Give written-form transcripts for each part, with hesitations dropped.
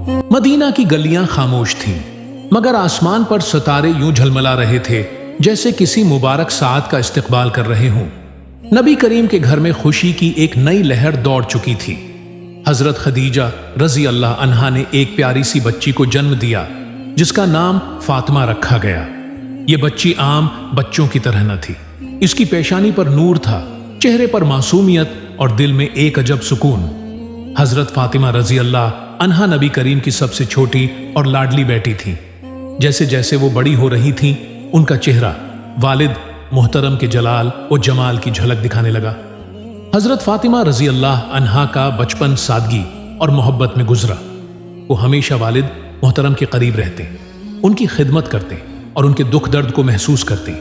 مدینہ کی گلیاں خاموش تھیں، مگر آسمان پر ستارے یوں جھلملا رہے تھے جیسے کسی مبارک ساعت کا استقبال کر رہے ہوں۔ نبی کریم کے گھر میں خوشی کی ایک نئی لہر دوڑ چکی تھی۔ حضرت خدیجہ رضی اللہ عنہا نے ایک پیاری سی بچی کو جنم دیا جس کا نام فاطمہ رکھا گیا۔ یہ بچی عام بچوں کی طرح نہ تھی، اس کی پیشانی پر نور تھا، چہرے پر معصومیت اور دل میں ایک عجب سکون۔ حضرت فاطمہ رضی اللہ عنہا نبی کریم کی سب سے چھوٹی اور لاڈلی بیٹی تھی۔ جیسے جیسے وہ بڑی ہو رہی تھی ان کا چہرہ والد محترم کے جلال و جمال کی جھلک دکھانے لگا۔ حضرت فاطمہ رضی اللہ عنہا کا بچپن سادگی اور محبت میں گزرا۔ وہ ہمیشہ والد محترم کے قریب رہتے، ان کی خدمت کرتے اور ان کے دکھ درد کو محسوس کرتے۔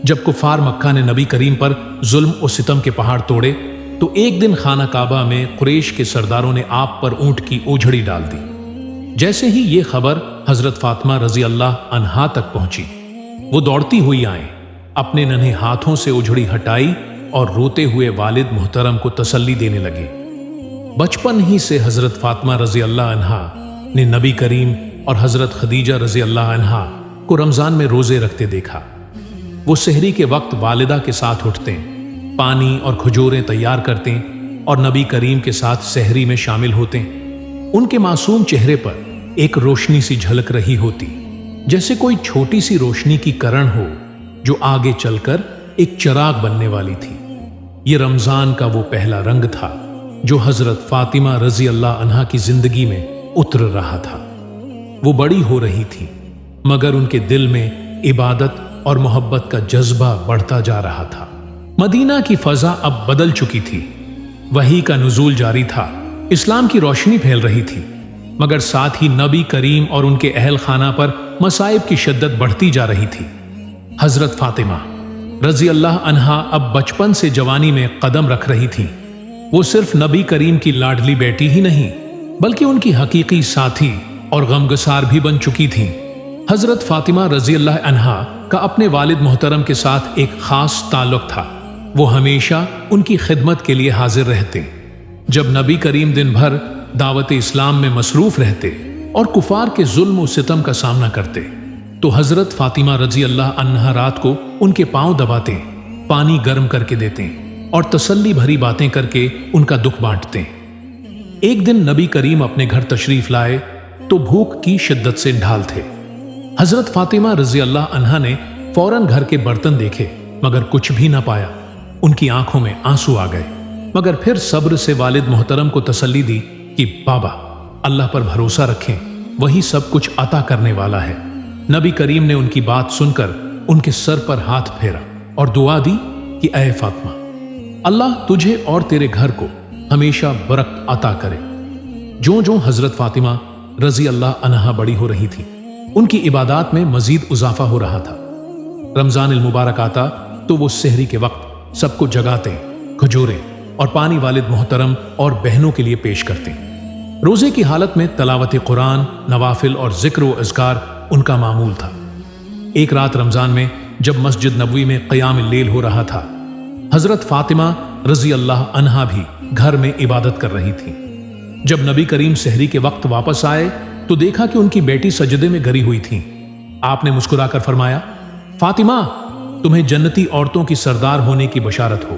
جب کفار مکہ نے نبی کریم پر ظلم و ستم کے پہاڑ توڑے تو ایک دن خانہ کعبہ میں قریش کے سرداروں نے آپ پر اونٹ کی اوجھڑی ڈال دی۔ جیسے ہی یہ خبر حضرت فاطمہ رضی اللہ عنہا تک پہنچی، وہ دوڑتی ہوئی آئیں، اپنے ننھے ہاتھوں سے اوجھڑی ہٹائی اور روتے ہوئے والد محترم کو تسلی دینے لگے۔ بچپن ہی سے حضرت فاطمہ رضی اللہ عنہا نے نبی کریم اور حضرت خدیجہ رضی اللہ عنہا کو رمضان میں روزے رکھتے دیکھا۔ وہ سحری کے وقت والدہ کے ساتھ اٹھتے، پانی اور کھجوریں تیار کرتے اور نبی کریم کے ساتھ سحری میں شامل ہوتے۔ ان کے معصوم چہرے پر ایک روشنی سی جھلک رہی ہوتی، جیسے کوئی چھوٹی سی روشنی کی کرن ہو جو آگے چل کر ایک چراغ بننے والی تھی۔ یہ رمضان کا وہ پہلا رنگ تھا جو حضرت فاطمہ رضی اللہ عنہا کی زندگی میں اتر رہا تھا۔ وہ بڑی ہو رہی تھی مگر ان کے دل میں عبادت اور محبت کا جذبہ بڑھتا جا رہا تھا۔ مدینہ کی فضا اب بدل چکی تھی، وحی کا نزول جاری تھا، اسلام کی روشنی پھیل رہی تھی، مگر ساتھ ہی نبی کریم اور ان کے اہل خانہ پر مصائب کی شدت بڑھتی جا رہی تھی۔ حضرت فاطمہ رضی اللہ عنہا اب بچپن سے جوانی میں قدم رکھ رہی تھی۔ وہ صرف نبی کریم کی لاڈلی بیٹی ہی نہیں بلکہ ان کی حقیقی ساتھی اور غمگسار بھی بن چکی تھیں۔ حضرت فاطمہ رضی اللہ عنہا کا اپنے والد محترم کے ساتھ ایک خاص تعلق تھا۔ وہ ہمیشہ ان کی خدمت کے لیے حاضر رہتے۔ جب نبی کریم دن بھر دعوت اسلام میں مصروف رہتے اور کفار کے ظلم و ستم کا سامنا کرتے تو حضرت فاطمہ رضی اللہ عنہا رات کو ان کے پاؤں دباتے، پانی گرم کر کے دیتے اور تسلی بھری باتیں کر کے ان کا دکھ بانٹتے۔ ایک دن نبی کریم اپنے گھر تشریف لائے تو بھوک کی شدت سے ڈھال تھے۔ حضرت فاطمہ رضی اللہ عنہا نے فوراً گھر کے برتن دیکھے مگر کچھ بھی نہ پایا۔ ان کی آنکھوں میں آنسو آ گئے، مگر پھر صبر سے والد محترم کو تسلی دی کہ بابا اللہ پر بھروسہ رکھیں، وہی سب کچھ عطا کرنے والا ہے۔ نبی کریم نے ان کی بات سن کر ان کے سر پر ہاتھ پھیرا اور دعا دی کہ اے فاطمہ، اللہ تجھے اور تیرے گھر کو ہمیشہ برکت عطا کرے۔ جو جو حضرت فاطمہ رضی اللہ عنہا بڑی ہو رہی تھی، ان کی عبادات میں مزید اضافہ ہو رہا تھا۔ رمضان المبارک آتا تو وہ سحری کے وقت سب کو جگاتے، کھجوریں اور پانی والد محترم اور بہنوں کے لیے پیش کرتے۔ روزے کی حالت میں تلاوت قرآن، نوافل اور ذکر و اذکار ان کا معمول تھا۔ ایک رات رمضان میں جب مسجد نبوی میں قیام اللیل ہو رہا تھا، حضرت فاطمہ رضی اللہ عنہا بھی گھر میں عبادت کر رہی تھی۔ جب نبی کریم سحری کے وقت واپس آئے تو دیکھا کہ ان کی بیٹی سجدے میں گری ہوئی تھی۔ آپ نے مسکرا کر فرمایا، فاطمہ تمہیں جنتی عورتوں کی سردار ہونے کی بشارت ہو۔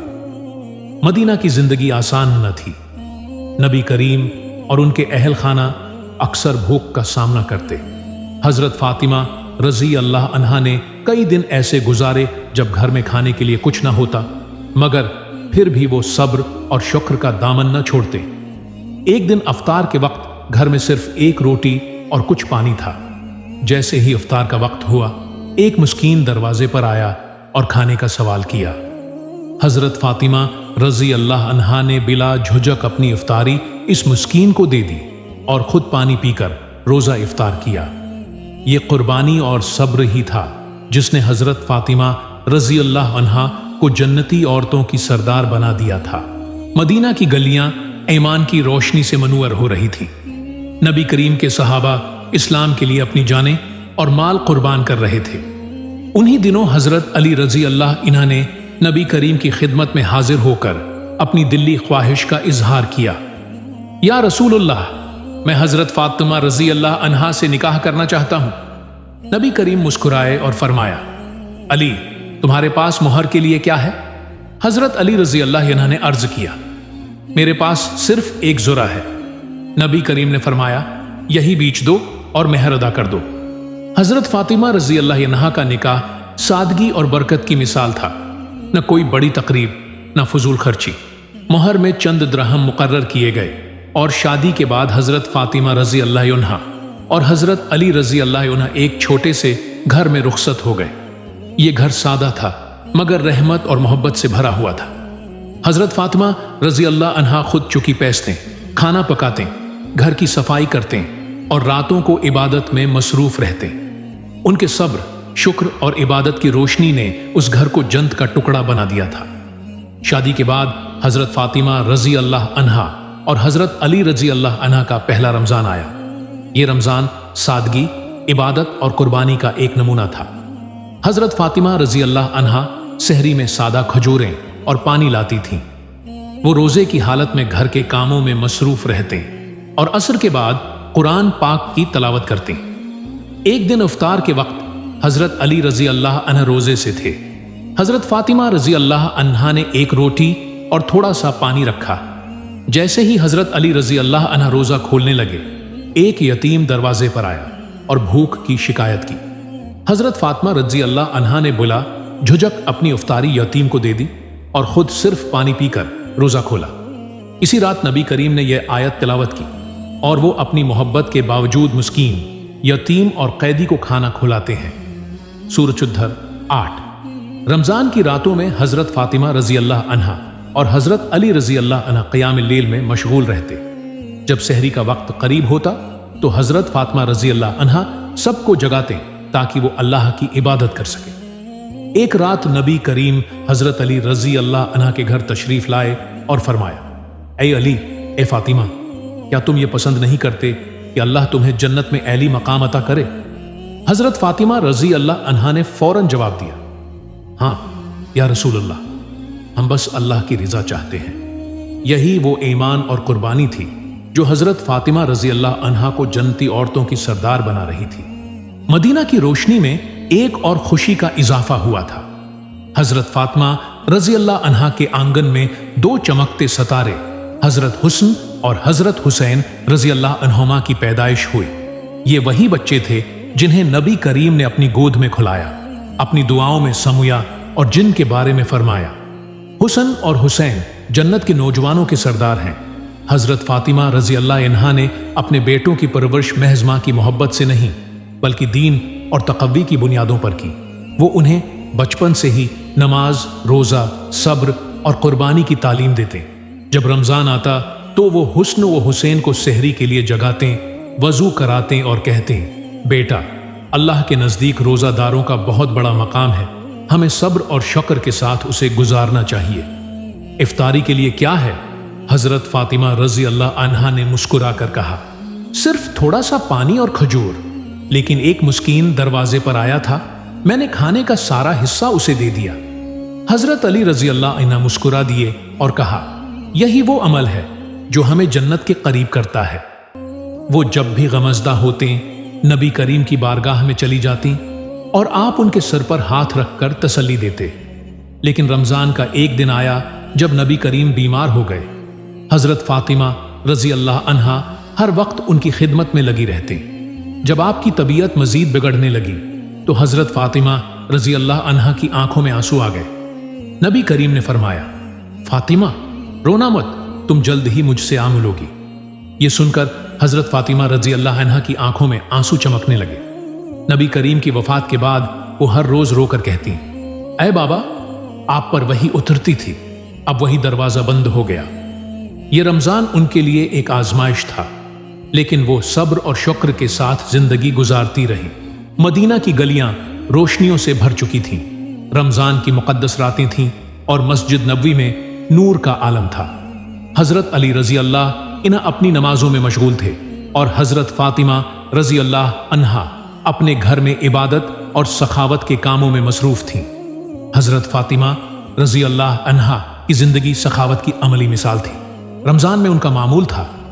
مدینہ کی زندگی آسان نہ تھی۔ نبی کریم اور ان کے اہل خانہ اکثر بھوک کا سامنا کرتے۔ حضرت فاطمہ رضی اللہ عنہا نے کئی دن ایسے گزارے جب گھر میں کھانے کے لیے کچھ نہ ہوتا، مگر پھر بھی وہ صبر اور شکر کا دامن نہ چھوڑتے۔ ایک دن افطار کے وقت گھر میں صرف ایک روٹی اور کچھ پانی تھا۔ جیسے ہی افطار کا وقت ہوا، ایک مسکین دروازے پر آیا اور کھانے کا سوال کیا۔ حضرت فاطمہ رضی اللہ عنہا نے بلا جھجک اپنی افطاری اس مسکین کو دے دی اور خود پانی پی کر روزہ افطار کیا۔ یہ قربانی اور صبر ہی تھا جس نے حضرت فاطمہ رضی اللہ عنہا کو جنتی عورتوں کی سردار بنا دیا تھا۔ مدینہ کی گلیاں ایمان کی روشنی سے منور ہو رہی تھی۔ نبی کریم کے صحابہ اسلام کے لیے اپنی جانیں اور مال قربان کر رہے تھے۔ انہی دنوں حضرت علی رضی اللہ عنہ نے نبی کریم کی خدمت میں حاضر ہو کر اپنی دلی خواہش کا اظہار کیا۔ یا رسول اللہ، میں حضرت فاطمہ رضی اللہ عنہا سے نکاح کرنا چاہتا ہوں۔ نبی کریم مسکرائے اور فرمایا، علی، تمہارے پاس مہر کے لیے کیا ہے؟ حضرت علی رضی اللہ عنہ نے عرض کیا، میرے پاس صرف ایک زرہ ہے۔ نبی کریم نے فرمایا، یہی بیچ دو اور مہر ادا کر دو۔ حضرت فاطمہ رضی اللہ عنہا کا نکاح سادگی اور برکت کی مثال تھا، نہ کوئی بڑی تقریب، نہ فضول خرچی۔ مہر میں چند درہم مقرر کیے گئے اور شادی کے بعد حضرت فاطمہ رضی اللہ عنہا اور حضرت علی رضی اللہ عنہ ایک چھوٹے سے گھر میں رخصت ہو گئے۔ یہ گھر سادہ تھا مگر رحمت اور محبت سے بھرا ہوا تھا۔ حضرت فاطمہ رضی اللہ عنہا خود چکی پیستے، کھانا پکاتے، گھر کی صفائی کرتے اور راتوں کو عبادت میں مصروف رہتے۔ ان کے صبر، شکر اور عبادت کی روشنی نے اس گھر کو جنت کا ٹکڑا بنا دیا تھا۔ شادی کے بعد حضرت فاطمہ رضی اللہ عنہا اور حضرت علی رضی اللہ عنہ کا پہلا رمضان آیا۔ یہ رمضان سادگی، عبادت اور قربانی کا ایک نمونہ تھا۔ حضرت فاطمہ رضی اللہ عنہا سحری میں سادہ کھجوریں اور پانی لاتی تھیں۔ وہ روزے کی حالت میں گھر کے کاموں میں مصروف رہتے اور عصر کے بعد قرآن پاک کی تلاوت کرتے۔ ایک دن افطار کے وقت حضرت علی رضی اللہ عنہ روزے سے تھے۔ حضرت فاطمہ رضی اللہ عنہا نے ایک روٹی اور تھوڑا سا پانی رکھا۔ جیسے ہی حضرت علی رضی اللہ عنہ روزہ کھولنے لگے، ایک یتیم دروازے پر آیا اور بھوک کی شکایت کی۔ حضرت فاطمہ رضی اللہ عنہا نے بلا جھجک اپنی افطاری یتیم کو دے دی اور خود صرف پانی پی کر روزہ کھولا۔ اسی رات نبی کریم نے یہ آیت تلاوت کی اور وہ اپنی محبت کے باوجود مسکین، یتیم اور قیدی کو کھانا کھلاتے ہیں۔ سورۃ الدھر 8۔ رمضان کی راتوں میں حضرت فاطمہ رضی اللہ عنہا اور حضرت علی رضی اللہ عنہ قیام اللیل میں مشغول رہتے۔ جب سحری کا وقت قریب ہوتا تو حضرت فاطمہ رضی اللہ عنہا سب کو جگاتے تاکہ وہ اللہ کی عبادت کر سکے۔ ایک رات نبی کریم حضرت علی رضی اللہ عنہ کے گھر تشریف لائے اور فرمایا، اے علی، اے فاطمہ، کیا تم یہ پسند نہیں کرتے کہ اللہ تمہیں جنت میں اعلی مقام عطا کرے؟ حضرت فاطمہ رضی اللہ عنہا نے فوراً جواب دیا، ہاں یا رسول اللہ، ہم بس اللہ کی رضا چاہتے ہیں۔ یہی وہ ایمان اور قربانی تھی جو حضرت فاطمہ رضی اللہ عنہا کو جنتی عورتوں کی سردار بنا رہی تھی۔ مدینہ کی روشنی میں ایک اور خوشی کا اضافہ ہوا تھا۔ حضرت فاطمہ رضی اللہ عنہا کے آنگن میں دو چمکتے ستارے، حضرت حسن اور حضرت حسین رضی اللہ عنہما کی پیدائش ہوئی۔ یہ وہی بچے تھے جنہیں نبی کریم نے اپنی گود میں کھلایا، اپنی دعاؤں میں سمویا اور جن کے بارے میں فرمایا، حسن اور حسین جنت کے نوجوانوں کے سردار ہیں۔ حضرت فاطمہ رضی اللہ عنہا نے اپنے بیٹوں کی پرورش محض ماں کی محبت سے نہیں بلکہ دین اور تقوی کی بنیادوں پر کی۔ وہ انہیں بچپن سے ہی نماز، روزہ، صبر اور قربانی کی تعلیم دیتے۔ جب رمضان آتا تو وہ حسن و حسین کو سحری کے لیے جگاتے، وضو کراتے اور کہتے، بیٹا، اللہ کے نزدیک روزہ داروں کا بہت بڑا مقام ہے، ہمیں صبر اور شکر کے ساتھ اسے گزارنا چاہیے۔ افطاری کے لیے کیا ہے؟ حضرت فاطمہ رضی اللہ عنہا نے مسکرا کر کہا، صرف تھوڑا سا پانی اور کھجور، لیکن ایک مسکین دروازے پر آیا تھا، میں نے کھانے کا سارا حصہ اسے دے دیا۔ حضرت علی رضی اللہ عنہ مسکرا دیے اور کہا، یہی وہ عمل ہے جو ہمیں جنت کے قریب کرتا ہے۔ وہ جب بھی غمزدہ ہوتے نبی کریم کی بارگاہ میں چلی جاتی اور آپ ان کے سر پر ہاتھ رکھ کر تسلی دیتے۔ لیکن رمضان کا ایک دن آیا جب نبی کریم بیمار ہو گئے۔ حضرت فاطمہ رضی اللہ عنہا ہر وقت ان کی خدمت میں لگی رہتے۔ جب آپ کی طبیعت مزید بگڑنے لگی تو حضرت فاطمہ رضی اللہ عنہا کی آنکھوں میں آنسو آ گئے۔ نبی کریم نے فرمایا، فاطمہ، رونا مت، تم جلد ہی مجھ سے ملوگی۔ یہ سن کر حضرت فاطمہ رضی اللہ عنہا کی آنکھوں میں آنسو چمکنے لگے۔ نبی کریم کی وفات کے بعد وہ ہر روز رو کر کہتی، اے بابا، آپ پر وہی اترتی تھی، اب وہی دروازہ بند ہو گیا۔ یہ رمضان ان کے لیے ایک آزمائش تھا، لیکن وہ صبر اور شکر کے ساتھ زندگی گزارتی رہی۔ مدینہ کی گلیاں روشنیوں سے بھر چکی تھیں، رمضان کی مقدس راتیں تھیں اور مسجد نبوی میں نور کا عالم تھا۔ حضرت علی رضی اللہ عنہ اپنی نمازوں میں مشغول تھے اور حضرت فاطمہ رضی اللہ عنہا اپنے گھر میں عبادت اور سخاوت کے کاموں میں مصروف تھیں۔ حضرت فاطمہ رضی اللہ عنہا کی زندگی سخاوت کی عملی مثال تھی۔ رمضان میں ان کا معمول تھا